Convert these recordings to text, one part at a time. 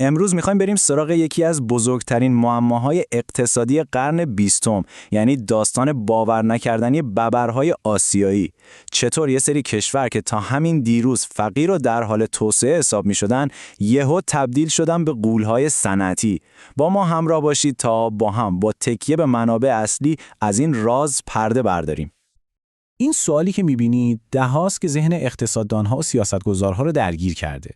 امروز میخوایم بریم سراغ یکی از بزرگترین معماهای اقتصادی قرن 20، یعنی داستان باور نکردنی ببرهای آسیایی. چطور یه سری کشور که تا همین دیروز فقیر و در حال توسعه حساب میشدن، یهو تبدیل شدن به غولهای صنعتی. با ما همراه باشید تا با تکیه به منابع اصلی از این راز پرده برداریم. این سوالی که می‌بینید ده‌هاست که ذهن اقتصاددان‌ها و سیاستگزارها رو درگیر کرده.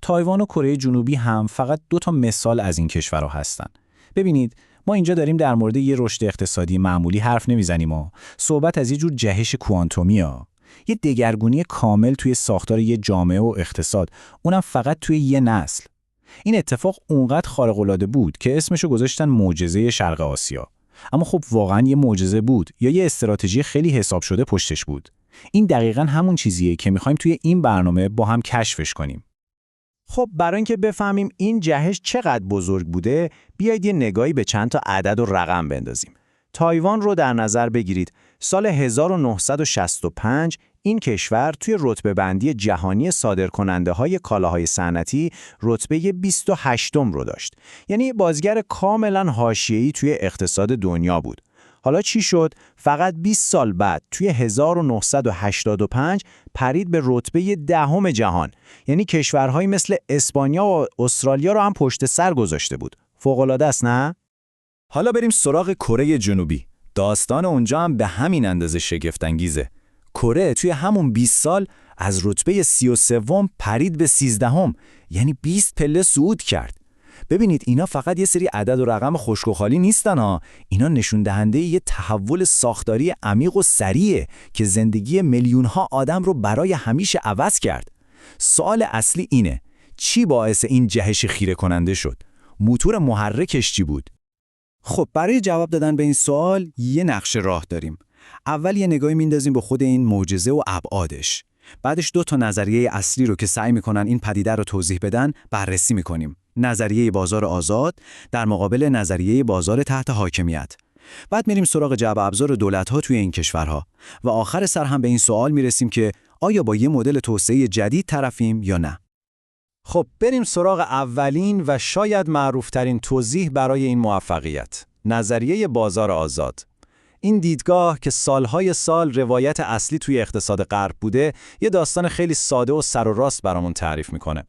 تایوان و کره جنوبی هم فقط 2 مثال از این کشورها هستن. ببینید، ما اینجا داریم در مورد یه رشد اقتصادی معمولی حرف نمیزنیم و صحبت از یه جور جهش کوانتومیه. یه دگرگونی کامل توی ساختار یه جامعه و اقتصاد، اونم فقط توی یه نسل. این اتفاق اونقدر خارق‌العاده بود که اسمشو گذاشتن معجزه شرق آسیا. اما خب واقعاً یه معجزه بود یا یه استراتژی خیلی حساب شده پشتش بود؟ این دقیقاً همون چیزیه که می‌خوایم توی این برنامه با هم کشفش کنیم. خب برای اینکه بفهمیم این جهش چقدر بزرگ بوده، بیایید یه نگاهی به چند تا عدد و رقم بندازیم. تایوان رو در نظر بگیرید. سال 1965 این کشور توی رتبه بندی جهانی صادرکننده‌های کالاهای صنعتی رتبه 28م رو داشت. یعنی بازیگر کاملاً حاشیه‌ای توی اقتصاد دنیا بود. حالا چی شد؟ فقط 20 سال بعد توی 1985 پرید به رتبه 10 جهان. یعنی کشورهایی مثل اسپانیا و استرالیا رو هم پشت سر گذاشته بود. فوق‌العاده است نه؟ حالا بریم سراغ کره جنوبی. داستان اونجا هم به همین اندازه شگفت‌انگیزه. کره توی همون 20 سال از رتبه 33 پرید به 13، یعنی 20 پله صعود کرد. ببینید اینا فقط یه سری عدد و رقم خشک و خالی نیستن ها. اینا نشون دهنده یه تحول ساختاری عمیق و سریعه که زندگی میلیون‌ها آدم رو برای همیشه عوض کرد. سوال اصلی اینه: چی باعث این جهش خیره کننده شد؟ موتور محرکش چی بود؟ خب برای جواب دادن به این سوال یه نقشه راه داریم. اول یه نگاهی میندازیم به خود این معجزه و ابعادش. بعدش 2 نظریه اصلی رو که سعی میکنن این پدیده رو توضیح بدن بررسی میکنیم. نظریه بازار آزاد در مقابل نظریه بازار تحت حاکمیت. بعد میریم سراغ جعبه ابزار دولت‌ها توی این کشورها و آخر سر هم به این سوال میرسیم که آیا با یه مدل توسعه جدید طرفیم یا نه. خب بریم سراغ اولین و شاید معروفترین توضیح برای این موفقیت. نظریه بازار آزاد. این دیدگاه که سالهای سال روایت اصلی توی اقتصاد غرب بوده، یه داستان خیلی ساده و سر و راست برامون تعریف میکنه.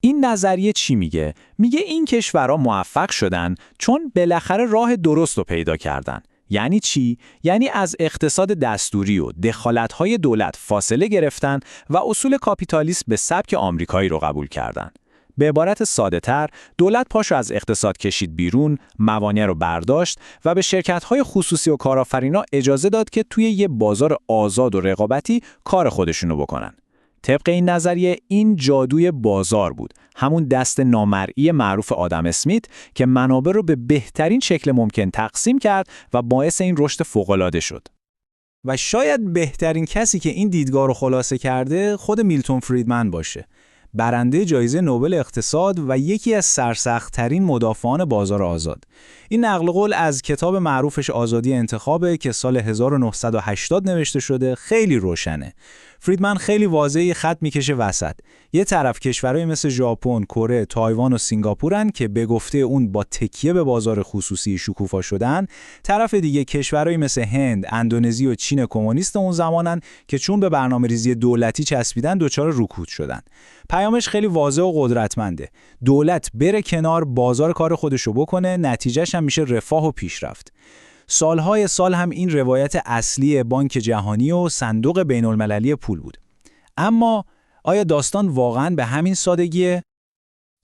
این نظریه چی میگه؟ میگه این کشورها موفق شدن چون بالاخره راه درست رو پیدا کردن. یعنی چی؟ یعنی از اقتصاد دستوری و دخالت‌های دولت فاصله گرفتن و اصول کاپیتالیسم به سبک آمریکایی رو قبول کردن. به عبارت ساده‌تر، دولت پاشو از اقتصاد کشید بیرون، موانع رو برداشت و به شرکت‌های خصوصی و کارآفرینا اجازه داد که توی یه بازار آزاد و رقابتی کار خودشونو بکنن. طبق این نظریه این جادوی بازار بود، همون دست نامرئی معروف آدم اسمیت که منابع رو به بهترین شکل ممکن تقسیم کرد و باعث این رشد فوق‌العاده شد. و شاید بهترین کسی که این دیدگاه رو خلاصه کرده خود میلتون فریدمن باشه، برنده جایزه نوبل اقتصاد و یکی از سرسخت‌ترین مدافعان بازار آزاد. این نقل قول از کتاب معروفش آزادی انتخابه که سال 1980 نوشته شده. خیلی روشنه. فریدمن خیلی واضحی خط میکشه وسط. یه طرف کشورهای مثل ژاپن، کره، تایوان و سینگاپورن که به گفته اون با تکیه به بازار خصوصی شکوفا شدن. طرف دیگه کشورهای مثل هند، اندونزی و چین کمونیست اون زمانن که چون به برنامه‌ریزی دولتی چسبیدن دچار رکود شدن. پیامش خیلی واضح و قدرتمنده. دولت بره کنار، بازار کار خودشو بکنه، نتیجهش هم میشه رفاه و پیشرفت. سالهای سال هم این روایت اصلی بانک جهانی و صندوق بین‌المللی پول بود. اما آیا داستان واقعاً به همین سادگیه؟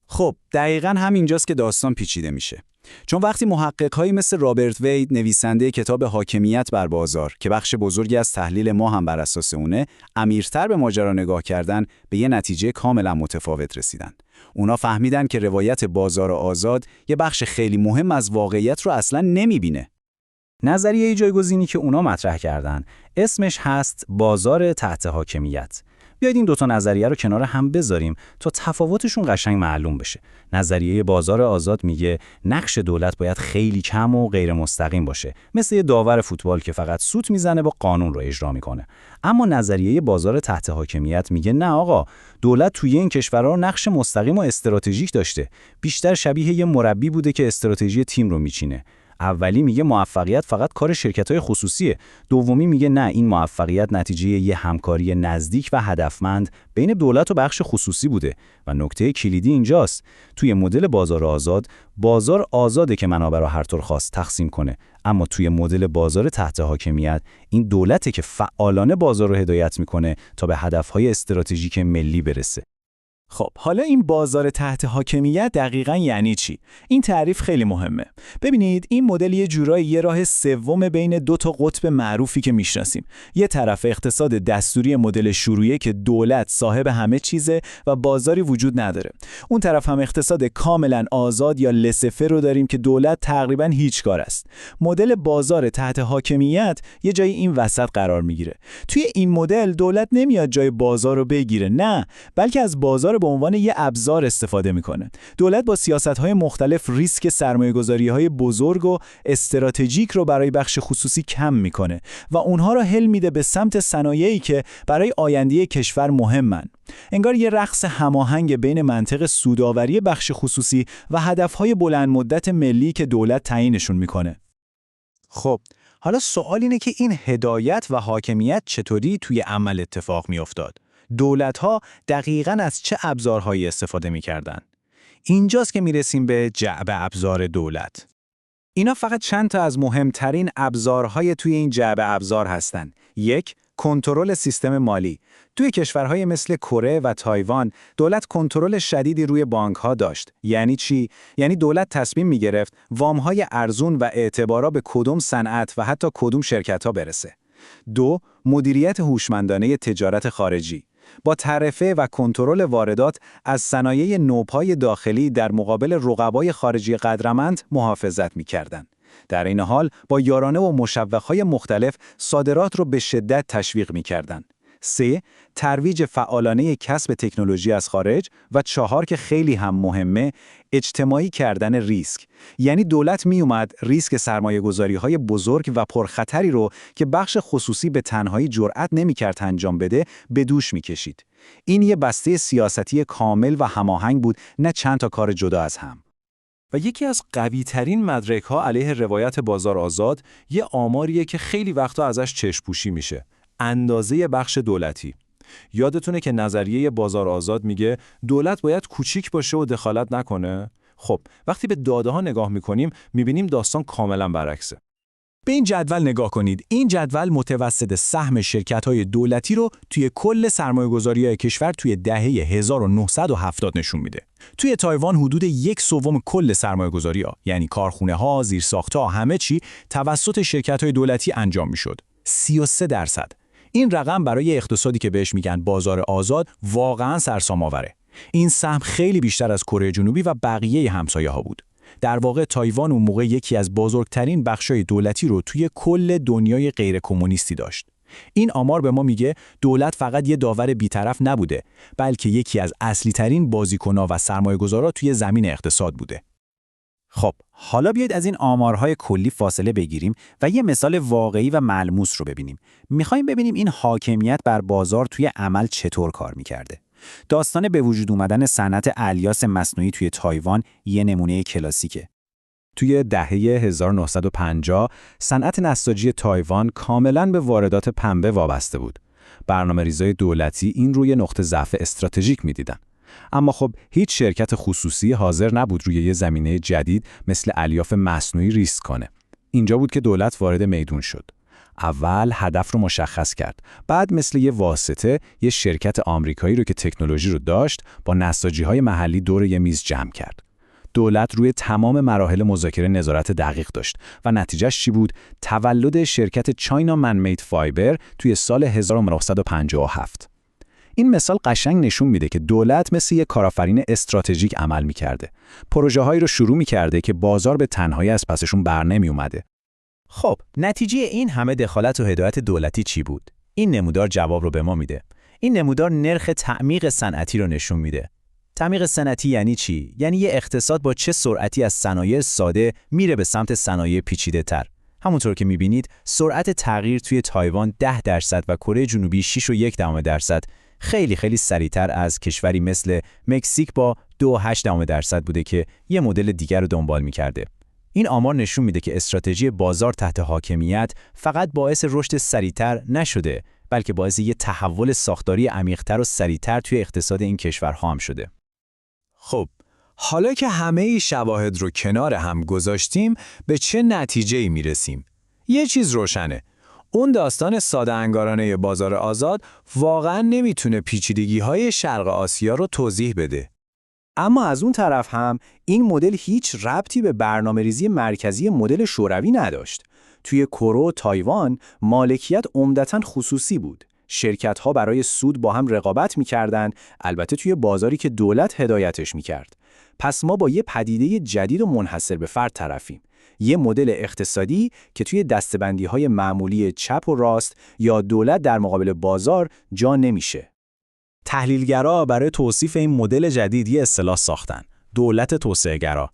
خب دقیقاً همینجاست که داستان پیچیده میشه. چون وقتی محقق‌هایی مثل رابرت وید، نویسنده کتاب حاکمیت بر بازار که بخش بزرگی از تحلیل ما هم بر اساس اونه، عمیق‌تر به ماجرا نگاه کردن، به یه نتیجه کاملا متفاوت رسیدن. اونا فهمیدن که روایت بازار آزاد یه بخش خیلی مهم از واقعیت رو اصلاً نمیبینه. نظریه جایگزینی که اونا مطرح کردن اسمش هست بازار تحت حاکمیت. بیایید این دوتا نظریه رو کنار هم بذاریم تا تفاوتشون قشنگ معلوم بشه. نظریه بازار آزاد میگه نقش دولت باید خیلی کم و غیر مستقیم باشه، مثل یه داور فوتبال که فقط سوت میزنه و قانون رو اجرا میکنه. اما نظریه بازار تحت حاکمیت میگه نه آقا، دولت توی این کشورها نقش مستقیم و استراتژیک داشته. بیشتر شبیه یه مربی بوده که استراتژی تیم رو میچینه. اولی میگه موفقیت فقط کار شرکت‌های خصوصیه. دومی میگه نه، این موفقیت نتیجه یه همکاری نزدیک و هدفمند بین دولت و بخش خصوصی بوده. و نکته کلیدی اینجاست. توی مدل بازار آزاده که منابع رو هر طور خواست تقسیم کنه. اما توی مدل بازار تحت حاکمیت این دولته که فعالانه بازار رو هدایت میکنه تا به هدف‌های استراتژیک ملی برسه. خب حالا این بازار تحت حاکمیت دقیقاً یعنی چی؟ این تعریف خیلی مهمه. ببینید این مدل یه جورایی یه راه سوم بین دو تا قطب معروفی که میشناسیم. یه طرف اقتصاد دستوری مدل شروعیه که دولت صاحب همه چیزه و بازاری وجود نداره. اون طرف هم اقتصاد کاملاً آزاد یا لسفه رو داریم که دولت تقریباً هیچ کار است. مدل بازار تحت حاکمیت یه جایی این وسط قرار میگیره. توی این مدل دولت نمیاد جای بازار رو بگیره، نه، بلکه از بازار به عنوان یه ابزار استفاده میکنه. دولت با سیاست‌های مختلف ریسک سرمایه‌گذاری‌های بزرگ و استراتژیک رو برای بخش خصوصی کم میکنه و اونها رو هل میده به سمت صنایعی که برای آینده کشور مهمن. انگار یه رقص هماهنگ بین منطق سودآوری بخش خصوصی و هدف‌های بلند مدت ملی که دولت تعیینشون میکنه. خب حالا سوال اینه که این هدایت و حاکمیت چطوری توی عمل اتفاق میافتاد؟ دولت‌ها دقیقاً از چه ابزارهایی استفاده می‌کردن؟ اینجاست که میرسیم به جعبه ابزار دولت. اینا فقط چند تا از مهمترین ابزارهای توی این جعبه ابزار هستن. 1. کنترل سیستم مالی. توی کشورهای مثل کره و تایوان، دولت کنترل شدیدی روی بانک‌ها داشت. یعنی چی؟ یعنی دولت تصمیم می‌گرفت وام‌های ارزون و اعتبارا به کدوم صنعت و حتی کدوم شرکت‌ها برسه. 2. مدیریت هوشمندانه تجارت خارجی. با تعرفه و کنترل واردات از صنایع نوپای داخلی در مقابل رقبای خارجی قدرمند محافظت می‌کردند. در این حال با یارانه و مشوق‌های مختلف صادرات را به شدت تشویق می‌کردند. 3. ترویج فعالانه کسب تکنولوژی از خارج و 4 که خیلی هم مهمه، اجتماعی کردن ریسک. یعنی دولت می اومد ریسک سرمایه‌گذاری‌های بزرگ و پرخطری رو که بخش خصوصی به تنهایی جرأت نمی‌کرد انجام بده به دوش می‌کشید. این یه بسته سیاستی کامل و هماهنگ بود، نه چند تا کار جدا از هم. و یکی از قوی‌ترین مدرک‌ها علیه روایت بازار آزاد یه آماریه که خیلی وقتا ازش چشم‌پوشی میشه. اندازه بخش دولتی. یادتونه که نظریه بازار آزاد میگه دولت باید کوچیک باشه و دخالت نکنه؟ خب وقتی به داده ها نگاه میکنیم میبینیم داستان کاملا برعکسه. به این جدول نگاه کنید. این جدول متوسط سهم شرکت‌های دولتی رو توی کل سرمایه‌گذاری‌های کشور توی دهه 1970 نشون میده. توی تایوان حدود 1/3 کل سرمایه‌گذاری‌ها، یعنی کارخونه‌ها، زیرساخت‌ها، همه چی توسط شرکت‌های دولتی انجام میشد. 33%. این رقم برای اقتصادی که بهش میگن بازار آزاد واقعاً سرسام‌آوره. این سهم خیلی بیشتر از کره جنوبی و بقیه همسایه‌ها بود. در واقع تایوان اون موقع یکی از بزرگترین بخشای دولتی رو توی کل دنیای غیر کمونیستی داشت. این آمار به ما میگه دولت فقط یه داور بی‌طرف نبوده، بلکه یکی از اصلی ترین بازیکن‌ها و سرمایه‌گذارا توی زمین اقتصاد بوده. خب حالا بیایید از این آمارهای کلی فاصله بگیریم و یه مثال واقعی و ملموس رو ببینیم. می‌خوایم ببینیم این حاکمیت بر بازار توی عمل چطور کار می‌کرده. داستان به وجود اومدن صنعت الیاس مصنوعی توی تایوان یه نمونه کلاسیکه. توی دهه 1950 صنعت نساجی تایوان کاملاً به واردات پنبه وابسته بود. برنامه‌ریزای دولتی این رو یه نقطه ضعف استراتژیک می‌دیدن. اما خب هیچ شرکت خصوصی حاضر نبود روی یه زمینه جدید مثل الیاف مصنوعی ریسک کنه. اینجا بود که دولت وارد میدون شد. اول هدف رو مشخص کرد. بعد مثل یه واسطه یه شرکت آمریکایی رو که تکنولوژی رو داشت با نساجی‌های محلی دور یه میز جمع کرد. دولت روی تمام مراحل مذاکره نظارت دقیق داشت و نتیجهش چی بود؟ تولد شرکت چاینا من میت فایبر توی سال 1957. این مثال قشنگ نشون میده که دولت مثل یک کارآفرین استراتژیک عمل میکرده. پروژه‌هایی رو شروع میکرده که بازار به تنهایی از پسشون بر نمی اومده. خب نتیجه این همه دخالت و هدایت دولتی چی بود؟ این نمودار جواب رو به ما میده. این نمودار نرخ تعمیق صنعتی رو نشون میده. تعمیق صنعتی یعنی چی؟ یعنی یه اقتصاد با چه سرعتی از صنایع ساده میره به سمت صنایع پیچیده‌تر. همونطور که میبینید سرعت تغییر توی تایوان 10% و کره جنوبی 6.1% خیلی خیلی سریعتر از کشوری مثل مکزیک با 2.8% بوده که یه مدل دیگر رو دنبال میکرده. این آمار نشون میده که استراتژی بازار تحت حاکمیت فقط باعث رشد سریعتر نشده، بلکه باعث یه تحول ساختاری عمیق‌تر و سریعتر توی اقتصاد این کشورها هم شده. خب، حالا که همه شواهد رو کنار هم گذاشتیم، به چه نتیجه‌ای میرسیم؟ یه چیز روشنه. اون داستان ساده انگارانه بازار آزاد واقعاً نمیتونه پیچیدگی‌های شرق آسیا رو توضیح بده. اما از اون طرف هم این مدل هیچ ربطی به برنامه‌ریزی مرکزی مدل شوروی نداشت. توی کره و تایوان مالکیت عمدتاً خصوصی بود. شرکت‌ها برای سود با هم رقابت می‌کردند، البته توی بازاری که دولت هدایتش می‌کرد. پس ما با یه پدیده جدید و منحصر به فرد طرفیم. یه مدل اقتصادی که توی دسته‌بندی‌های معمولی چپ و راست یا دولت در مقابل بازار جا نمیشه. تحلیلگرا برای توصیف این مدل جدید یه اصطلاح ساختن: دولت توسعه‌گرا.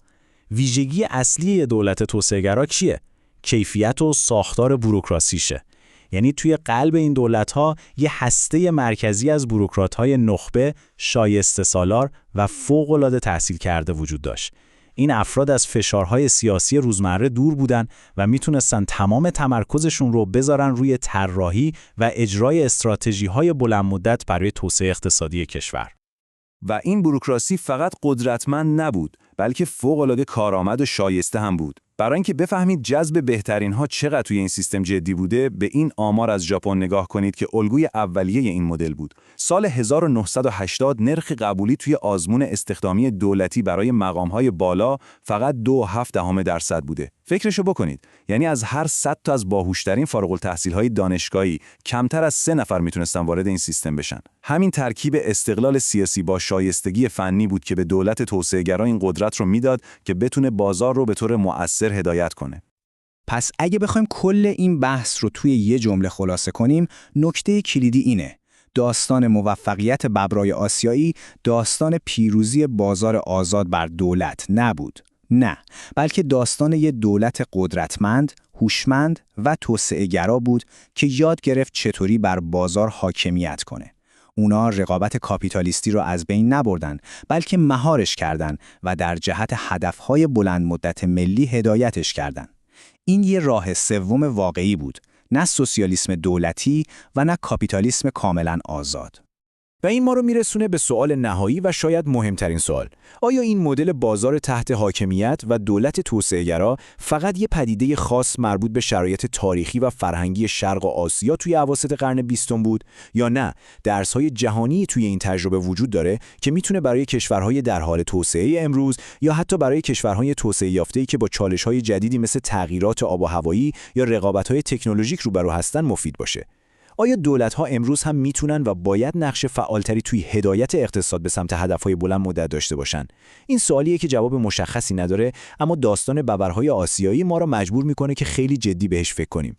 ویژگی اصلی دولت توسعه‌گرا چیه؟ کیفیت و ساختار بوروکراسیشه. یعنی توی قلب این دولت‌ها یه هسته مرکزی از بوروکرات‌های نخبه، شایسته سالار و فوق‌العاده تحصیل کرده وجود داشت. این افراد از فشارهای سیاسی روزمره دور بودن و میتونستن تمام تمرکزشون رو بذارن روی طراحی و اجرای استراتژی‌های بلند مدت برای توسعه اقتصادی کشور. و این بوروکراسی فقط قدرتمند نبود، بلکه فوق‌العاده کارآمد و شایسته هم بود. برای اینکه بفهمید جذب بهترین ها چقدر توی این سیستم جدی بوده، به این آمار از ژاپن نگاه کنید که الگوی اولیه این مدل بود. سال 1980 نرخ قبولی توی آزمون استخدامی دولتی برای مقام‌های بالا فقط 2.7% بوده. فکرشو بکنید، یعنی از هر 100 تا از باهوشترین فارغ التحصیل‌های دانشگاهی کمتر از 3 نفر میتونستن وارد این سیستم بشن. همین ترکیب استقلال سیاسی با شایستگی فنی بود که به دولت توسعه‌گرا این قدرت رو میداد که بتونه بازار رو به طور مؤثر هدایت کنه. پس اگه بخوایم کل این بحث رو توی یه جمله خلاصه کنیم، نکته کلیدی اینه: داستان موفقیت ببرای آسیایی داستان پیروزی بازار آزاد بر دولت نبود. نه، بلکه داستان یه دولت قدرتمند، هوشمند و توسعه‌گرا بود که یاد گرفت چطوری بر بازار حاکمیت کنه. اونا رقابت کاپیتالیستی رو از بین نبردن، بلکه مهارش کردن و در جهت هدفهای بلند مدت ملی هدایتش کردن. این یه راه سوم واقعی بود، نه سوسیالیسم دولتی و نه کاپیتالیسم کاملا آزاد. و این ما رو میرسونه به سوال نهایی و شاید مهمترین سوال: آیا این مدل بازار تحت حاکمیت و دولت توسعه‌گرا فقط یه پدیده خاص مربوط به شرایط تاریخی و فرهنگی شرق و آسیا توی اواسط قرن 20 بود، یا نه درس‌های جهانی توی این تجربه وجود داره که میتونه برای کشورهای در حال توسعه امروز یا حتی برای کشورهای توسعه یافته‌ای که با چالش‌های جدیدی مثل تغییرات آب و هوایی یا رقابت‌های تکنولوژیک روبرو هستن مفید باشه؟ آیا دولت‌ها امروز هم میتونن و باید نقش فعالتری توی هدایت اقتصاد به سمت هدف‌های بلند مدت داشته باشن؟ این سوالیه که جواب مشخصی نداره، اما داستان ببرهای آسیایی ما را مجبور میکنه که خیلی جدی بهش فکر کنیم.